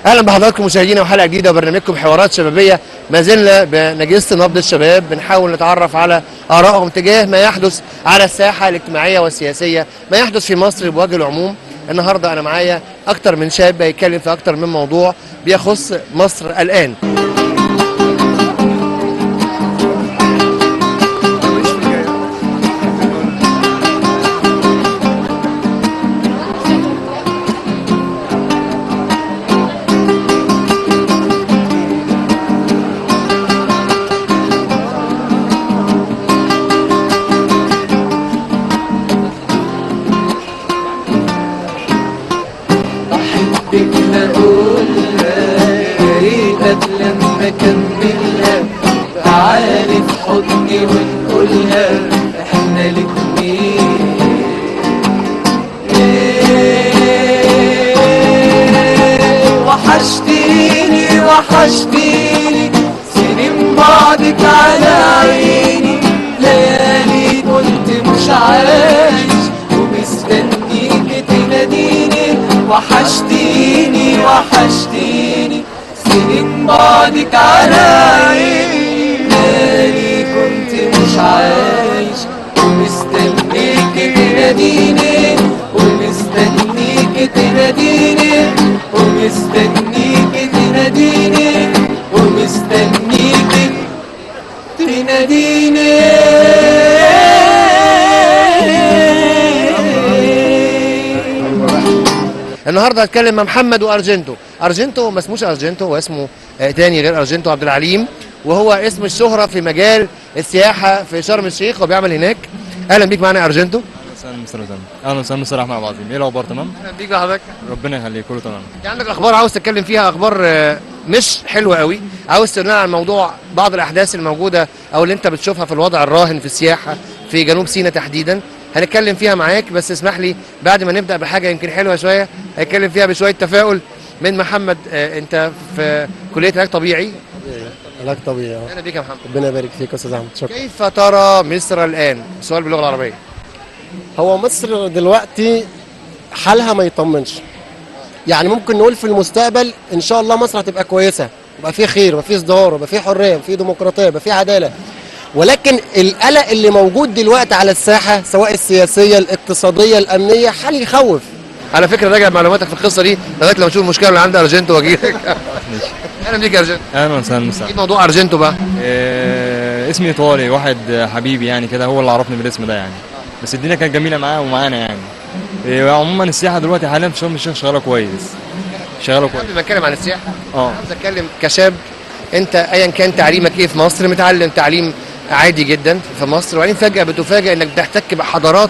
اهلا بحضراتكم مشاهدينا وحلقه جديده وبرنامجكم حوارات شبابيه. ما زلنا بنجلس نبض الشباب، بنحاول نتعرف على ارائهم تجاه ما يحدث على الساحه الاجتماعيه والسياسيه، ما يحدث في مصر بوجه العموم. النهارده انا معايا اكتر من شاب هيتكلم في اكتر من موضوع بيخص مصر الان. لما كملها تعالي في حضني ونقولها احنا الاتنين. وحشتيني وحشتيني سنين بعدك على عيني، ليالي كنت مش عايش ومستنيك تناديني. وحشتيني وحشتيني سنين بعدك على عيني، ليالي كنت مش عايش ومستنيك تناديني، ومستنيك تناديني، ومستنيك تناديني، ومستنيك تناديني. النهارده هتكلم مع محمد وارجنتو. ارجنتو ما اسموش ارجنتو، هو اسمه تاني غير ارجنتو، عبد العليم، وهو اسم الشهره في مجال السياحه في شرم الشيخ وبيعمل هناك. اهلا بيك معانا يا ارجنتو. اهلا وسهلا مستر احمد عبد العظيم. ايه الاخبار؟ تمام؟ اهلا بيك لحضرتك. ربنا يخليك، كله تمام. عندك اخبار عاوز تتكلم فيها، اخبار مش حلوه قوي، عاوز تقول لنا عن موضوع بعض الاحداث الموجوده او اللي انت بتشوفها في الوضع الراهن في السياحه في جنوب سيناء تحديدا، هنتكلم فيها معاك. بس اسمح لي بعد ما نبدا بحاجه يمكن حلوه شويه هنتكلم فيها بشويه تفاؤل من محمد. انت في كليه علاج طبيعي. علاج طبيعي. اهلا بيك يا محمد. ربنا يبارك فيك يا استاذ احمد. شكرا. كيف ترى مصر الان؟ سؤال باللغه العربيه. هو مصر دلوقتي حالها ما يطمنش، يعني ممكن نقول في المستقبل ان شاء الله مصر هتبقى كويسه، يبقى في خير، يبقى في ازدهار، يبقى في حريه، يبقى في ديمقراطيه، يبقى في عداله. ولكن القلق اللي موجود دلوقتي على الساحه سواء السياسيه الاقتصاديه الامنيه حال يخوف. على فكره راجع معلوماتك في القصه دي لغايه لما اشوف المشكله اللي عند ارجنتو واجيلك. اهلا بيك يا ارجنتو. اهلا وسهلا. ايه موضوع ارجنتو بقى؟ اسمي ايطالي، واحد حبيبي يعني كده هو اللي عرفني بالاسم ده يعني، بس الدنيا كانت جميله معاه ومعانا يعني. عموما السياحه دلوقتي حاليا في شرم الشيخ شغاله كويس، شغاله كويس. قبل ما اتكلم عن السياحه عاوز اتكلم كشاب، انت ايا كان تعليمك ايه في مصر، متعلم تعليم عادي جدا في مصر، وبعدين فجاه بتفاجئ انك بتحتك بحضارات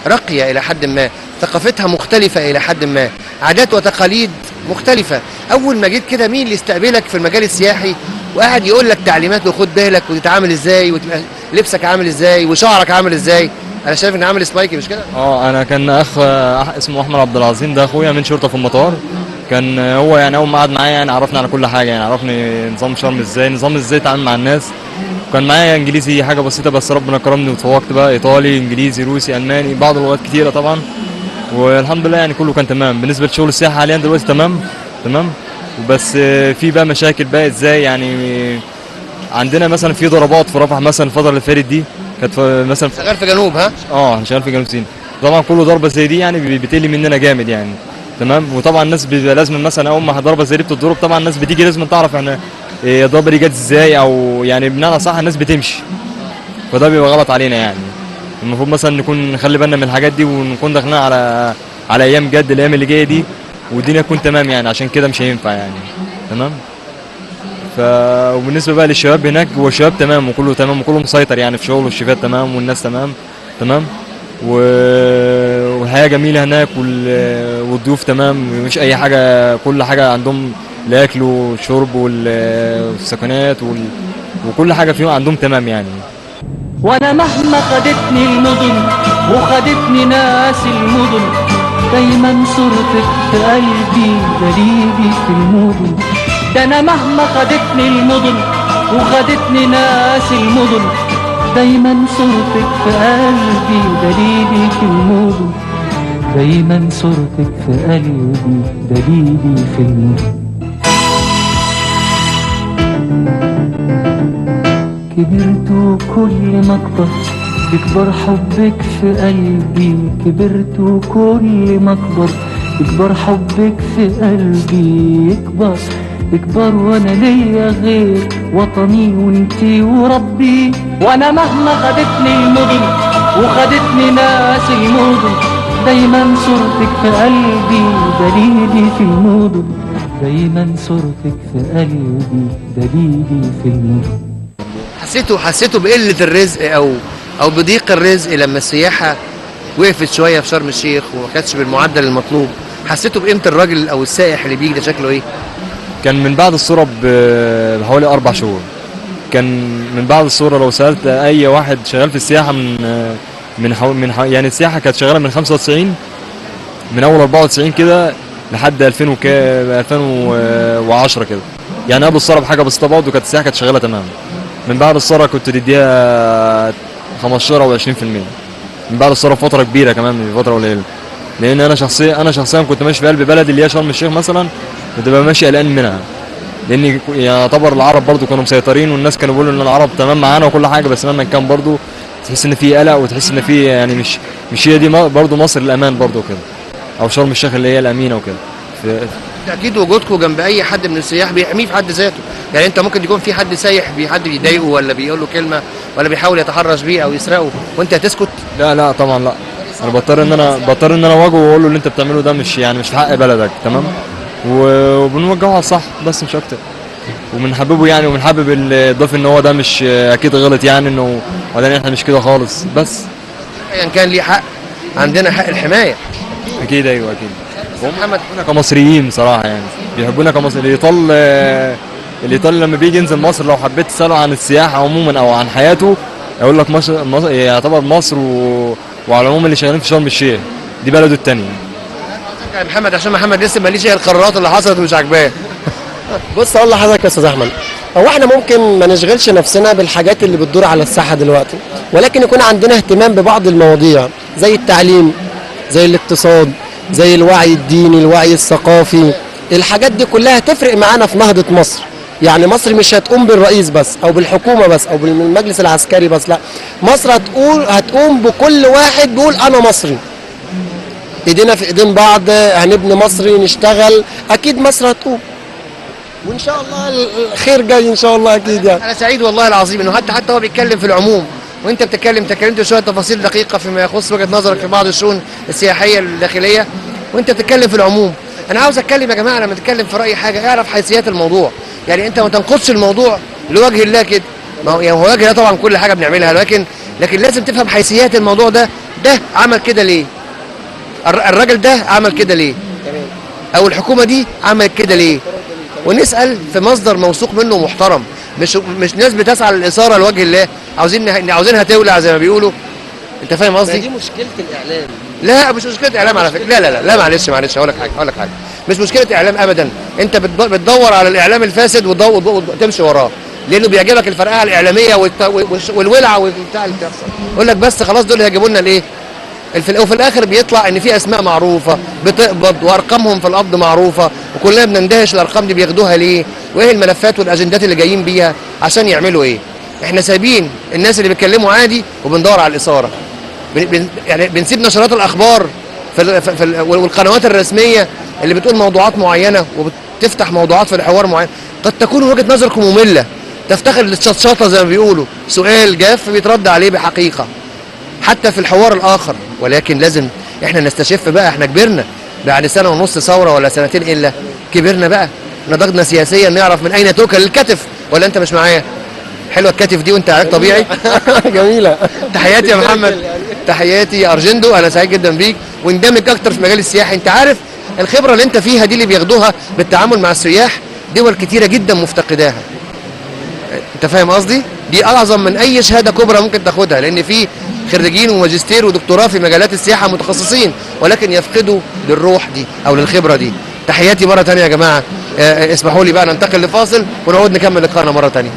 راقيه الى حد ما، ثقافتها مختلفه الى حد ما، عادات وتقاليد مختلفه. اول ما جيت كده مين اللي استقبلك في المجال السياحي وقاعد يقول لك تعليمات وخد بالك وتتعامل ازاي وتبقى لبسك عامل ازاي وشعرك عامل ازاي؟ انا شايف ان عامل سبايكي مش كده؟ انا كان اخ اسمه احمد عبد العظيم، ده اخويا من شرطه في المطار. كان هو يعني اول ما قعد معايا يعني عرفني على كل حاجه، يعني عرفني نظام شرم ازاي، نظام ازاي اتعامل مع الناس. وكان معايا انجليزي حاجه بسيطه، بس ربنا كرمني وتفوقت بقى ايطالي، انجليزي، روسي، الماني، بعض اللغات كتيره طبعا. والحمد لله يعني كله كان تمام. بالنسبه لشغل السياحه حاليا دلوقتي تمام. وبس في بقى مشاكل بقى ازاي يعني. عندنا مثلا في ضربات في رفح مثلا الفتره اللي فاتت دي كانت مثلا شغال في جنوب. شغال في جنوب سيناء. طبعا كل ضربه زي دي يعني بتقل مننا جامد يعني. تمام. وطبعا الناس لازم مثلا اول ما ضربه زي دي بتضرب طبعا الناس بتيجي لازم تعرف احنا الضربه دي جت ازاي، او يعني بمعنى صح الناس بتمشي، فده بيبقى غلط علينا يعني. المفروض مثلا نكون نخلي بالنا من الحاجات دي ونكون داخلين على ايام جد، الايام اللي جايه دي، والدنيا تكون تمام يعني، عشان كده مش هينفع يعني. تمام. وبالنسبه بقى للشباب هناك، هو الشباب تمام وكله تمام وكله مسيطر يعني في شغله، والشيفات تمام والناس تمام والحياه جميله هناك، والضيوف تمام، مش اي حاجه، كل حاجه عندهم، الاكل والشرب والسكنات وكل حاجه فيهم عندهم تمام يعني. وانا مهما خدتني المدن وخدتني ناس المدن، دايما صورتك في قلبي دليلي في المدن. ده انا مهما خدتني المدن وخدتني ناس المدن، دايما صورتك في قلبي دليلي في المدن، دايما صورتك في قلبي دليلي في المدن. كبرت وكل ما اكبر يكبر حبك في قلبي، كبرت وكل ما اكبر يكبر حبك في قلبي، يكبر وانا ليا غير وطني وانتي وربي. وانا مهما خدتني المدن وخدتني ناس المدن، دايما صورتك في قلبي دليلي في المدن، دايما صورتك في قلبي دليلي في المدن. حسيتوا بقلة الرزق او بضيق الرزق لما السياحة وقفت شوية في شرم الشيخ وما كانتش بالمعدل المطلوب؟ حسيتوا بقيمة الراجل او السائح اللي بيجي ده شكله ايه؟ كان من بعد الصورة بحوالي 4 شهور. كان من بعد الصورة لو سألت أي واحد شغال في السياحة يعني السياحة كانت شغالة من 95، من أول 94 كده لحد 2010 كده، يعني قبل الصورة بحاجة بسيطة برضه كانت السياحة كانت شغالة تمام. من بعد الصورة كنت تديها 15 أو 20%، من بعد الصورة فترة كبيرة كمان مش فترة قليلة، لأن أنا شخصيا كنت ماشي في قلب بلدي اللي هي شرم الشيخ مثلا، كنت ببقى ماشي قلقان منها، لان يعتبر العرب برضو كانوا مسيطرين، والناس كانوا بيقولوا ان العرب تمام معانا وكل حاجه، بس مهما كان برضو تحس ان في قلق، وتحس ان في يعني مش هي دي برضو مصر الامان برضو كده، او شرم الشيخ اللي هي الامينه وكده. اكيد وجودكم جنب اي حد من السياح بيحميه في حد ذاته، يعني انت ممكن يكون في حد سايح حد بيضايقه ولا بيقول له كلمه ولا بيحاول يتحرش بيه او يسرقه وانت هتسكت؟ لا طبعا لا، انا بضطر ان انا اواجهه واقول له اللي انت بتعمله ده مش في حق بلدك، تمام، وبنوجهه على الصح بس مش اكتر، وبنحببه يعني، وبنحبب الضيف ان هو ده مش اكيد غلط، يعني انه وبعدين احنا مش كده خالص، بس يعني كان ليه حق، عندنا حق الحمايه. اكيد ايوه اكيد. محمد كمصريين بصراحه يعني بيحبونا كمصريين. الايطالي لما بيجي ينزل مصر لو حبيت تساله عن السياحه عموما او عن حياته يقول لك مصر يعتبر مصر وعلى العموم اللي شغالين في شرم الشيخ دي بلده الثانيه. يا محمد عشان محمد لسه ماليش هي القرارات اللي حصلت ومش عاجباه. بص اقول لحضرتك يا استاذ احمد، هو احنا ممكن ما نشغلش نفسنا بالحاجات اللي بتدور على الساحه دلوقتي، ولكن يكون عندنا اهتمام ببعض المواضيع زي التعليم، زي الاقتصاد، زي الوعي الديني، الوعي الثقافي. الحاجات دي كلها تفرق معانا في نهضه مصر. يعني مصر مش هتقوم بالرئيس بس او بالحكومه بس او بالمجلس العسكري بس، لا، مصر هتقوم بكل واحد بيقول انا مصري. ايدينا في ايدين بعض، هنبني مصري، نشتغل، اكيد مصر هتقوم، وان شاء الله الخير جاي ان شاء الله اكيد. يعني انا سعيد والله العظيم انه حتى هو بيتكلم في العموم وانت تكلمت شويه تفاصيل دقيقه فيما يخص وجهه نظرك في بعض الشؤون السياحيه الداخليه، وانت بتتكلم في العموم. انا عاوز اتكلم يا جماعه لما تتكلم في راي حاجه اعرف حيثيات الموضوع، يعني انت ما تنقضش الموضوع لوجه الله كده، ما هو يعني هو وجه الله طبعا كل حاجه بنعملها، لكن لازم تفهم حيثيات الموضوع ده عمل كده ليه؟ الراجل ده عمل كده ليه؟ او الحكومه دي عملت كده ليه؟ ونسال في مصدر موثوق منه محترم، مش ناس بتسعى للاثاره لوجه الله، عاوزينها تولع زي ما بيقولوا. انت فاهم قصدي؟ دي مشكله الاعلام. لا مش مشكله اعلام على فكره، لا معلش هقول لك حاجه، مش مشكله اعلام ابدا. انت بتدور على الاعلام الفاسد وتمشي وراه، لانه بيعجبك الفرقعه الاعلاميه والولعه والبتاع اللي بتحصل. يقول لك بس خلاص دول هيجيبوا لنا الايه؟ وفي الاخر بيطلع ان في اسماء معروفه بتقبض وارقامهم في القبض معروفه، وكلنا بنندهش الارقام دي بياخدوها ليه؟ وايه الملفات والاجندات اللي جايين بيها عشان يعملوا ايه؟ احنا سايبين الناس اللي بيتكلموا عادي وبندور على الاثاره. يعني بنسيب نشرات الاخبار والقنوات الرسميه اللي بتقول موضوعات معينه وبتفتح موضوعات في الحوار معين، قد تكون وجهه نظركم ممله، تفتخر للشطشطه زي ما بيقولوا، سؤال جاف بيترد عليه بحقيقه حتى في الحوار الاخر، ولكن لازم احنا نستشف بقى، احنا كبرنا بعد سنه ونص ثوره ولا سنتين الا كبرنا بقى، نضجنا سياسيا، نعرف من اين توكل الكتف. ولا انت مش معايا؟ حلوه الكتف دي وانت علاج طبيعي. جميله. تحياتي يا محمد، تحياتي يا ارجندو، انا سعيد جدا بيك واندمج اكتر في مجال السياحه. انت عارف الخبره اللي انت فيها دي اللي بياخدوها بالتعامل مع السياح دول كتيره جدا مفتقداها. انت فاهم قصدي؟ دي اعظم من اي شهاده كبرى ممكن تاخدها، لان في خريجين وماجستير ودكتوراه في مجالات السياحه متخصصين ولكن يفقدوا للروح دي او للخبره دي. تحياتي مره ثانيه يا جماعه. اسمحوا لي بقى ننتقل لفاصل ونعود نكمل لقاءنا مره ثانيه.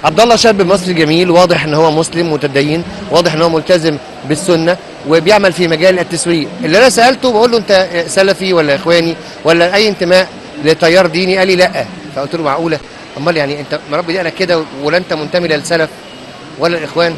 عبد الله شاب مصري جميل، واضح ان هو مسلم متدين، واضح ان هو ملتزم بالسنه وبيعمل في مجال التسويق. اللي انا سالته بقول له انت سلفي ولا اخواني ولا اي انتماء لتيار ديني؟ قال لي لا. فقلت له معقوله؟ امال يعني انت مربي دقنك كده ولا انت منتمي للسلف ولا الاخوان؟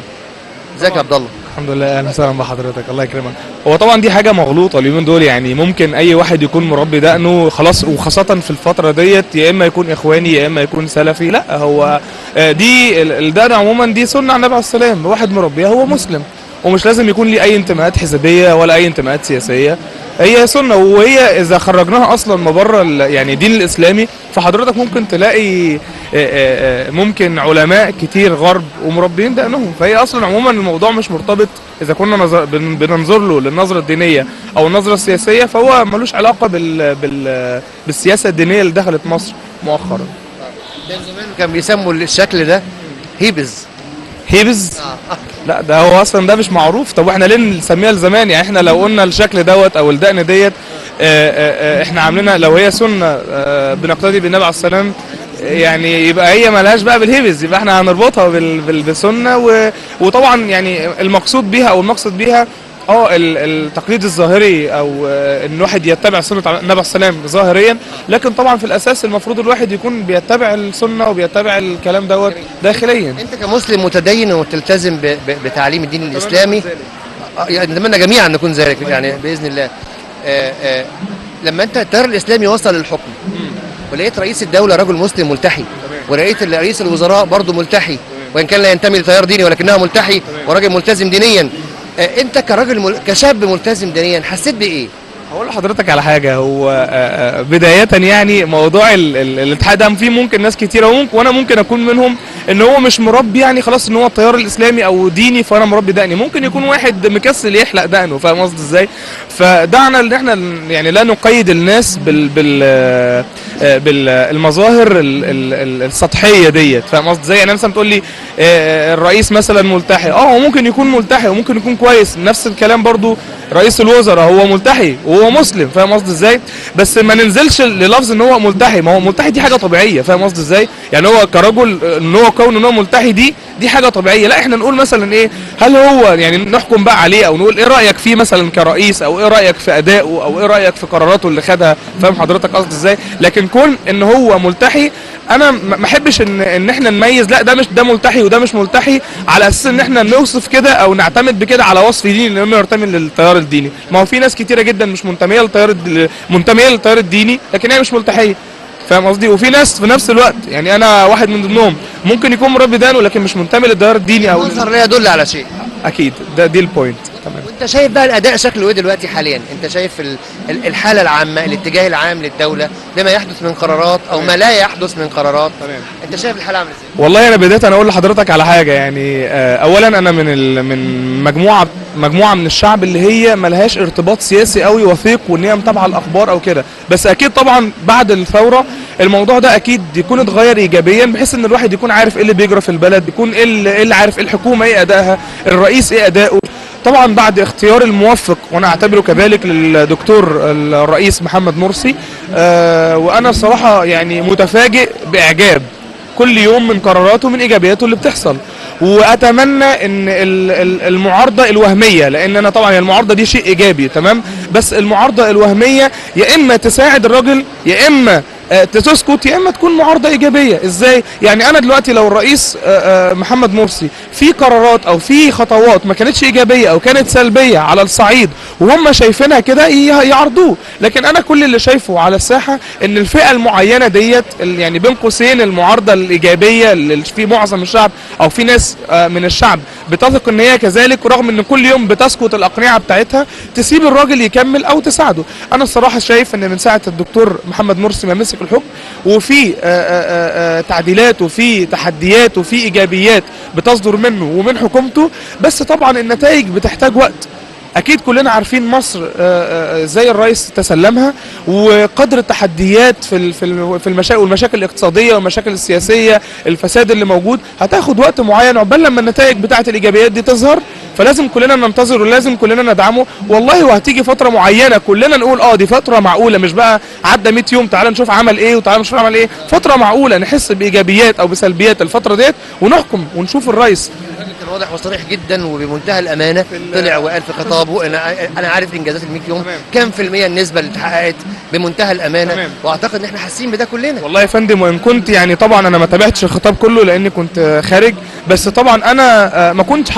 ازيك يا عبد الله؟ الحمد لله، اهلا وسهلا بحضرتك، الله يكرمك. هو طبعا دي حاجه مغلوطه اليومين دول، يعني ممكن اي واحد يكون مربي دقنه خلاص، وخاصه في الفتره ديت يا اما يكون اخواني يا اما يكون سلفي. لا، هو دي الدقن عموما دي سنه عن النبي عليه السلام، واحد مربيها هو مسلم، ومش لازم يكون ليه اي انتماءات حزبيه ولا اي انتماءات سياسيه، هي سنه. وهي اذا خرجناها اصلا ما بره يعني الدين الاسلامي، فحضرتك ممكن تلاقي ممكن علماء كتير غرب ومربيين دقنهم. فهي اصلا عموما الموضوع مش مرتبط اذا كنا بننظر له للنظره الدينيه او النظره السياسيه، فهو ملوش علاقه بالسياسه الدينيه اللي دخلت مصر مؤخرا. ده زمان كان بيسموا الشكل ده هيبز. هيبز؟ لا، ده هو اصلا ده مش معروف. طب واحنا ليه نسميها زمان؟ يعني احنا لو قلنا الشكل دوت او الدقن ديت احنا عاملينها، لو هي سنه بنقتدي بالنبي عليه السلام، يعني يبقى هي مالهاش بقى بالهيبز، يبقى احنا هنربطها بالسنه. وطبعا يعني المقصود بيها او المقصد بيها التقليد الظاهري، او ان الواحد يتبع سنه النبي عليه السلام ظاهريا، لكن طبعا في الاساس المفروض الواحد يكون بيتبع السنه وبيتبع الكلام دوت داخليا. انت كمسلم متدين وتلتزم بتعليم الدين الاسلامي، يعني نتمنى جميعا نكون ذلك يعني باذن الله. لما انت التيار الاسلامي وصل للحكم ولقيت رئيس الدوله رجل مسلم ملتحي، ولقيت رئيس الوزراء برضه ملتحي وان كان لا ينتمي لتيار ديني ولكنه ملتحي وراجل ملتزم دينيا، انت كراجل كشاب ملتزم دينيا حسيت بايه؟ هقول لحضرتك على حاجه. هو بدايه يعني موضوع الاتحاد ده فيه ممكن ناس كتيره وانا ممكن اكون منهم، ان هو مش مربي يعني خلاص ان هو التيار الاسلامي او ديني فانا مربي دقني. ممكن يكون واحد مكسل يحلق دقنه، فاهم قصدي ازاي؟ فدعنا ان احنا يعني لا نقيد الناس بالمظاهر السطحيه ديت، فاهم قصدي ازاي؟ يعني مثلا تقول لي الرئيس مثلا ملتحي، هو ممكن يكون ملتحي وممكن يكون كويس. نفس الكلام برضو رئيس الوزراء هو ملتحي وهو مسلم، فاهم قصدي ازاي؟ بس ما ننزلش للفظ ان هو ملتحي، ما هو ملتحي دي حاجه طبيعيه، فاهم قصدي ازاي؟ يعني هو كرجل ان هو كون ان هو ملتحي دي حاجه طبيعيه. لا، احنا نقول مثلا ايه، هل هو يعني نحكم بقى عليه او نقول ايه رايك فيه مثلا كرئيس، او ايه رايك في ادائه، او ايه رايك في قراراته اللي خدها، فاهم حضرتك قصدي ازاي؟ لكن كون ان هو ملتحي، انا ما احبش ان احنا نميز، لا ده مش ده ملتحي وده مش ملتحي، على اساس ان احنا نوصف كده او نعتمد بكده على وصف ديني انه ينتمي للتيار الديني. ما هو في ناس كتيره جدا مش منتميه للتيار الديني لكن هي مش ملتحيه، فاهم قصدي؟ وفي ناس في نفس الوقت، يعني انا واحد من ضمنهم، ممكن يكون مربي دقنه لكن مش منتمي للتيار الديني او المظهر لا يدل على شيء. اكيد دي البوينت. تمام. وانت شايف بقى الاداء شكله ايه دلوقتي حاليا؟ انت شايف الحاله العامه، الاتجاه العام للدوله لما يحدث من قرارات او ما لا يحدث من قرارات. تمام. انت شايف الحاله عامله ازاي؟ والله انا بدايه اقول لحضرتك على حاجه، يعني اولا انا من مجموعه من الشعب اللي هي ملهاش ارتباط سياسي قوي وثيق وان هي متابعه الاخبار او كده، بس اكيد طبعا بعد الثوره الموضوع ده اكيد يكون اتغير ايجابيا، بحيث ان الواحد يكون عارف ايه اللي بيجرى في البلد، يكون ايه اللي عارف الحكومه ايه ادائها، الرئيس ايه اداؤه. طبعا بعد اختيار الموفق وانا اعتبره كذلك للدكتور الرئيس محمد مرسي، وانا الصراحه يعني متفاجئ باعجاب كل يوم من قراراته من ايجابياته اللي بتحصل. واتمنى ان المعارضه الوهميه، لان انا طبعا المعارضه دي شيء ايجابي تمام، بس المعارضه الوهميه يا اما تساعد الراجل يا اما تسكت يا اما تكون معارضه ايجابيه. ازاي؟ يعني انا دلوقتي لو الرئيس محمد مرسي في قرارات او في خطوات ما كانتش ايجابيه او كانت سلبيه على الصعيد وهم شايفينها كده يعرضوه، لكن انا كل اللي شايفه على الساحه ان الفئه المعينه ديت يعني بين قوسين المعارضه الايجابيه اللي في معظم الشعب او في ناس من الشعب بتثق ان هي كذلك، رغم ان كل يوم بتسكت الاقنعه بتاعتها، تسيب الراجل يكمل او تساعده. انا الصراحه شايف ان من ساعه الدكتور محمد مرسي ما مسك الحكم وفي تعديلات وفي تحديات وفي ايجابيات بتصدر منه ومن حكومته، بس طبعا النتائج بتحتاج وقت. اكيد كلنا عارفين مصر زي الرئيس تسلمها، وقدر التحديات في المشاكل والمشاكل الاقتصاديه والمشاكل السياسيه، الفساد اللي موجود، هتاخد وقت معين عقبال لما النتائج بتاعه الايجابيات دي تظهر فلازم كلنا ننتظر ولازم كلنا ندعمه والله. وهتيجي فتره معينه كلنا نقول دي فتره معقوله، مش بقى عدى 100 يوم تعال نشوف عمل ايه وتعال نشوف عمل ايه، فتره معقوله نحس بايجابيات او بسلبيات الفتره ديت ونحكم ونشوف الرئيس. كان واضح وصريح جدا وبمنتهى الامانه، طلع وقال في خطابه انا عارف انجازات ال 100 يوم كام في الميه النسبه اللي اتحققت بمنتهى الامانه، واعتقد ان احنا حاسين بده كلنا. والله يا فندم، وان كنت يعني طبعا انا ما تابعتش الخطاب كله لاني كنت خارج، بس طبعا انا ما كنتش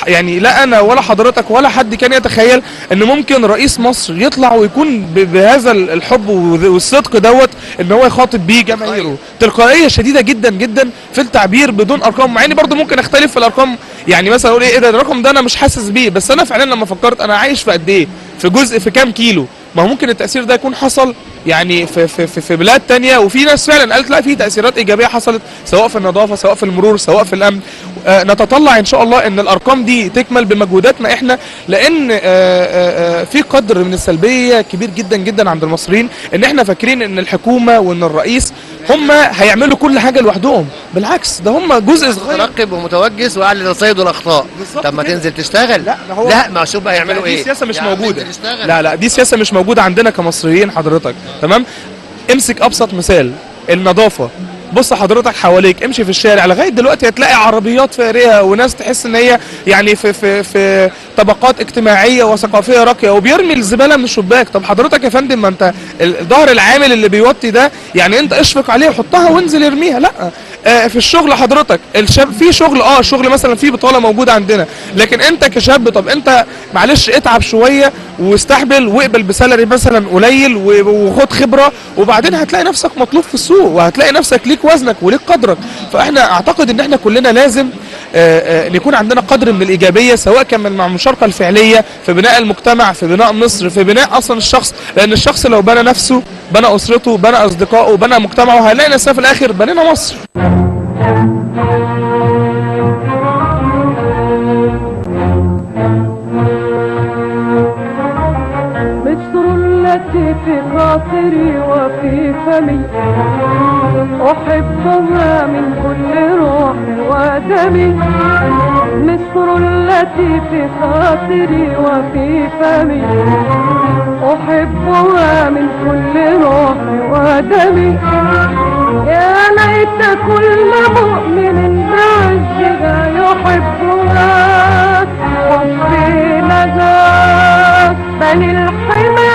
يعني لا انا ولا حضرتك ولا حد كان يتخيل ان ممكن رئيس مصر يطلع ويكون بهذا الحب والصدق دوت ان هو يخاطب بيه جماهيره. تلقائيه شديده جدا جدا في التعبير بدون ارقام، مع اني برضو ممكن اختلف في الارقام، يعني مثلا اقول ايه ده الرقم ده انا مش حاسس بيه، بس انا فعلا لما فكرت انا عايش في قد ايه، في جزء في كام كيلو، ما هو ممكن التاثير ده يكون حصل يعني في بلاد تانية، وفي ناس فعلا قالت لا في تاثيرات ايجابيه حصلت سواء في النظافه سواء في المرور سواء في الامن. نتطلع ان شاء الله ان الارقام دي تكمل بمجهوداتنا احنا، لان في قدر من السلبيه كبير جدا جدا عند المصريين ان احنا فاكرين ان الحكومه وان الرئيس هم هيعملوا كل حاجه لوحدهم، بالعكس ده هم جزء صغير مترقب ومتوجس وقاعد لتصيد الاخطاء. طب ما تنزل تشتغل. لا ما شوف بقى هيعملوا ايه. دي سياسه مش موجوده. لا دي سياسه مش موجوده عندنا كمصريين حضرتك. تمام، امسك ابسط مثال النظافه. بص حضرتك حواليك، امشي في الشارع لغايه دلوقتي هتلاقي عربيات فارهه وناس تحس ان هي يعني في طبقات اجتماعيه وثقافيه راقيه وبيرمي الزباله من الشباك. طب حضرتك يا فندم ما انت الظهر العامل اللي بيوطي ده يعني انت اشفق عليه وحطها وانزل ارميها. لا في الشغل حضرتك الشاب في شغل الشغل مثلا في بطاله موجوده عندنا، لكن انت كشاب طب انت معلش اتعب شويه واستحمل واقبل بسالري مثلا قليل وخد خبره، وبعدين هتلاقي نفسك مطلوب في السوق وهتلاقي نفسك ليك وزنك وليك قدرك. فاحنا اعتقد ان احنا كلنا لازم يكون عندنا قدر من الايجابيه، سواء كان مع المشاركه الفعليه في بناء المجتمع، في بناء مصر، في بناء اصلا الشخص، لان الشخص لو بنى نفسه بنى اسرته بنى اصدقائه بنى مجتمعه، هنلاقي نفسنا في الاخر بنينا مصر. في خاطري وفي فمي أحبها من كل روح ودمي، مصر التي في خاطري وفي فمي أحبها من كل روح ودمي. يا ليت كل مؤمن بعزها يحبها، حبي لها بني الحمى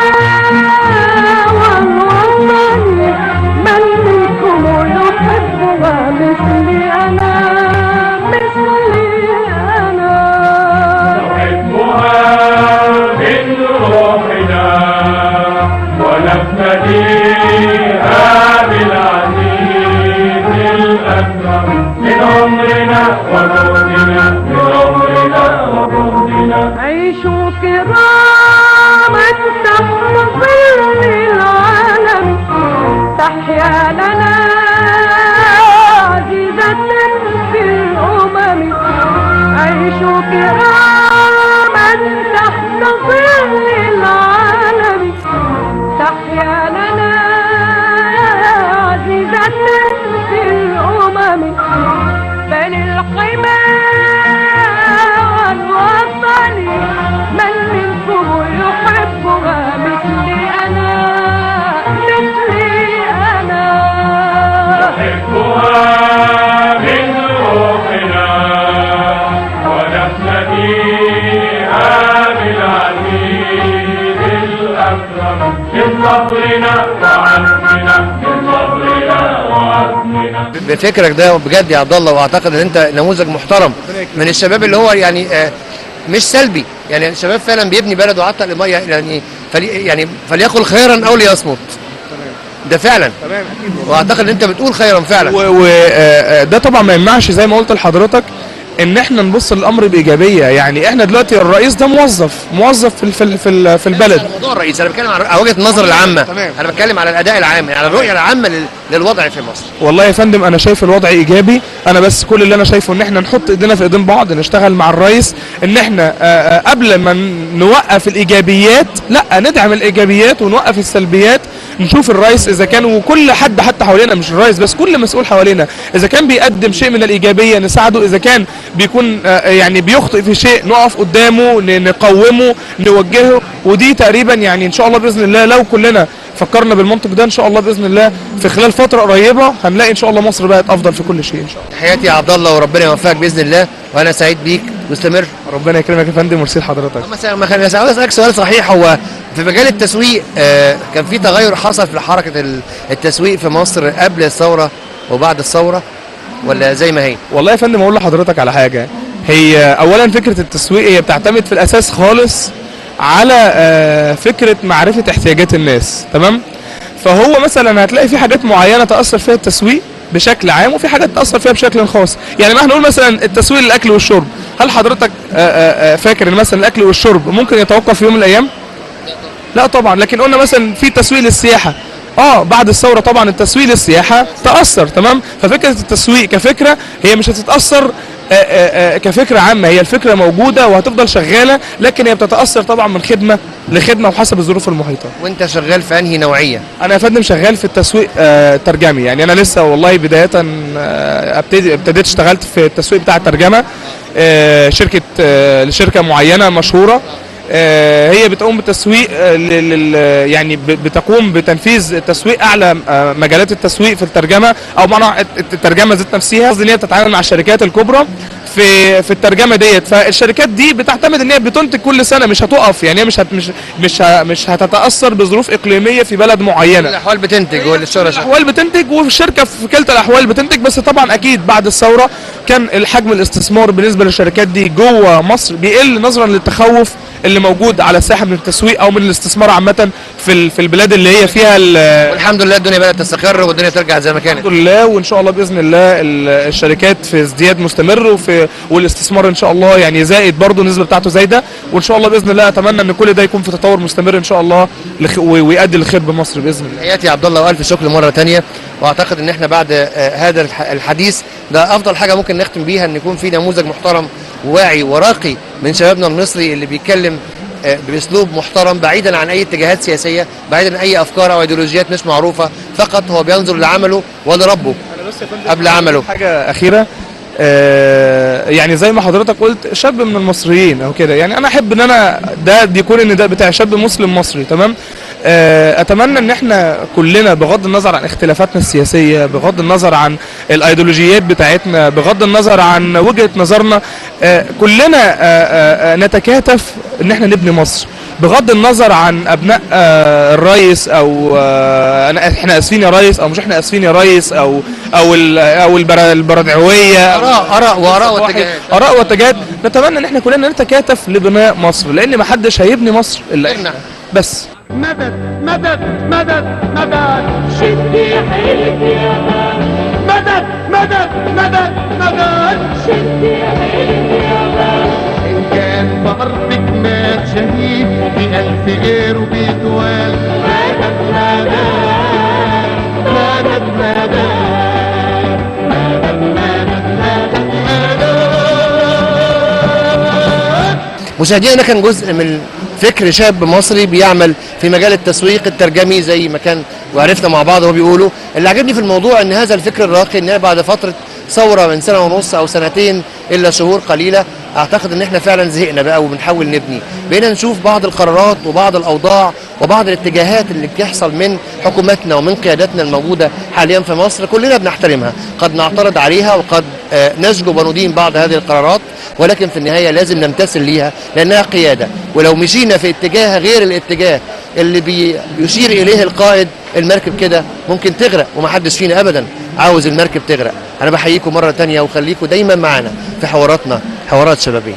مثلي أنا نحبها من روحنا ونفتديها بالعزيز الأكرم من عمرنا وجهدنا من عمرنا وجهدنا. عيشوا كراما تحت ظل العالم، تحيا لنا في الأمم. عيشوا كراما تحت ظل العالم، تحيا لنا عزيزة في الأمم. بل الحمى والوطن من منكم يحبها مثلي أنا مثلي أنا. نحبها من روحنا ونفتديها بالعزيز الأكرم من صبرنا وعزمنا من صبرنا وعزمنا. بفكرك ده بجد يا عبد الله، واعتقد ان انت نموذج محترم من الشباب اللي هو يعني مش سلبي، يعني الشباب فعلا بيبني بلده وحتى يعني فليقل خيرا او ليصمت. ده فعلا تمام اكيد، واعتقد ان انت بتقول خيرا فعلا. وده طبعا ما يمنعش زي ما قلت لحضرتك ان احنا نبص للامر بايجابيه. يعني احنا دلوقتي الرئيس ده موظف في البلد. على موضوع الرئيس انا بتكلم على وجهه النظر العامه. انا بتكلم على الاداء العام، يعني على الرؤيه العامه للوضع في مصر. والله يا فندم انا شايف الوضع ايجابي، انا بس كل اللي انا شايفه ان احنا نحط ايدينا في ايدين بعض، نشتغل مع الرئيس ان احنا قبل ما نوقف الايجابيات لا ندعم الايجابيات ونوقف السلبيات، نشوف الرئيس اذا كان وكل حد حتى حوالينا، مش الرئيس بس، كل مسؤول حوالينا اذا كان بيقدم شيء من الايجابيه نساعده، اذا كان بيكون يعني بيخطئ في شيء نقف قدامه نقومه نوجهه. ودي تقريبا يعني ان شاء الله باذن الله لو كلنا فكرنا بالمنطق ده ان شاء الله باذن الله في خلال فتره قريبه هنلاقي ان شاء الله مصر بقت افضل في كل شيء ان شاء الله. تحياتي يا عبد الله وربنا يوفقك باذن الله، وانا سعيد بيك واستمر. ربنا يكرمك يا فندم ويرسي لحضرتك. ما خليني اسالك سؤال صحيح، هو في مجال التسويق كان في تغير حصل في حركه التسويق في مصر قبل الثوره وبعد الثوره ولا زي ما هي؟ والله يا فندم اقول لحضرتك على حاجه، هي اولا فكره التسويق هي بتعتمد في الاساس خالص على فكره معرفه احتياجات الناس، تمام؟ فهو مثلا هتلاقي في حاجات معينه تاثر فيها التسويق بشكل عام وفي حاجات تاثر فيها بشكل خاص. يعني ما هنقول مثلا التسويق للاكل والشرب، هل حضرتك فاكر ان مثلا الاكل والشرب ممكن يتوقف في يوم من الايام؟ لا طبعا. لكن قلنا مثلا في تسويق للسياحه، بعد الثوره طبعا التسويق للسياحه تاثر، تمام؟ ففكره التسويق كفكره هي مش هتتاثر كفكره عامه، هي الفكره موجوده وهتفضل شغاله، لكن هي بتتاثر طبعا من خدمه لخدمه وحسب الظروف المحيطه. وانت شغال في انهي نوعيه؟ انا يا فندم شغال في التسويق ترجمي، يعني انا لسه والله بدايه ابتديت اشتغلت في التسويق بتاع الترجمه، لشركه معينه مشهوره، هي بتقوم بالتسويق يعني بتقوم بتنفيذ تسويق اعلى مجالات التسويق في الترجمه، او معنى الترجمه ذات نفسها، قصدي ان هي بتتعامل مع الشركات الكبرى في الترجمه ديت. فالشركات دي بتعتمد ان هي بتنتج كل سنه، مش هتقف، يعني هي مش هتتاثر بظروف اقليميه في بلد معينه. الاحوال بتنتج الاحوال بتنتج، والشركه في كلتا الاحوال بتنتج. بس طبعا اكيد بعد الثوره كان الحجم الاستثمار بالنسبه للشركات دي جوه مصر بيقل نظرا للتخوف اللي موجود على الساحه من التسويق او من الاستثمار عامه في البلاد اللي هي فيها. والحمد لله الدنيا بدات تستقر والدنيا ترجع زي ما كانت الحمد لله، وان شاء الله باذن الله الشركات في ازدياد مستمر، والاستثمار ان شاء الله يعني زائد برضه، النسبه بتاعته زايده، وان شاء الله باذن الله اتمنى ان كل ده يكون في تطور مستمر ان شاء الله ويؤدي لخير بمصر باذن الله. تحياتي يا عبد الله والف شكر مره ثانيه، واعتقد ان احنا بعد هذا الحديث ده افضل حاجه ممكن نختم بيها، ان يكون في نموذج محترم وواعي وراقي من شبابنا المصري اللي بيتكلم باسلوب محترم بعيدا عن اي اتجاهات سياسيه، بعيدا عن اي افكار او ايديولوجيات مش معروفه، فقط هو بينظر لعمله ولربه قبل عمله. حاجه اخيره، يعني زي ما حضرتك قلت شاب من المصريين او كده، يعني انا احب ان انا ده يكون ان ده بتاع شاب مسلم مصري، تمام؟ اتمنى ان احنا كلنا بغض النظر عن اختلافاتنا السياسيه، بغض النظر عن الايديولوجيات بتاعتنا، بغض النظر عن وجهه نظرنا، كلنا نتكاتف ان احنا نبني مصر، بغض النظر عن ابناء الرئيس او احنا اسفين يا ريس او مش احنا اسفين يا ريس او البردعويه، اراء واتجاهات. نتمنى ان احنا كلنا نتكاتف لبناء مصر، لان ما حدش هيبني مصر الا احنا بس. مدد مدد مدد مدد، شدي حيلك يا مدد مدد مدد مدد، شدي حيلك يا إن كان بأرضك مات شهيد بألف غيره بيتوال، مدد مدد مدد مدد مدد مدد مدد. مشاهدينا، ده كان جزء من فكر شاب مصري بيعمل في مجال التسويق الترجمي زي ما كان وعرفنا مع بعض وهو بيقولوا. اللي عجبني في الموضوع ان هذا الفكر الراقي، ان بعد فتره ثوره من سنه ونص او سنتين الا شهور قليله، اعتقد ان احنا فعلا زهقنا بقى وبنحاول نبني، بقينا نشوف بعض القرارات وبعض الاوضاع وبعض الاتجاهات اللي بتحصل من حكوماتنا ومن قياداتنا الموجوده حاليا في مصر، كلنا بنحترمها، قد نعترض عليها وقد نشجب وندين بعض هذه القرارات، ولكن في النهايه لازم نمتثل ليها لانها قياده. ولو مشينا في اتجاه غير الاتجاه اللي بيشير اليه القائد، المركب كده ممكن تغرق، ومحدش فينا ابدا عاوز المركب تغرق. انا بحييكم مره ثانيه، وخليكم دايما معانا في حواراتنا، حوارات شبابيه.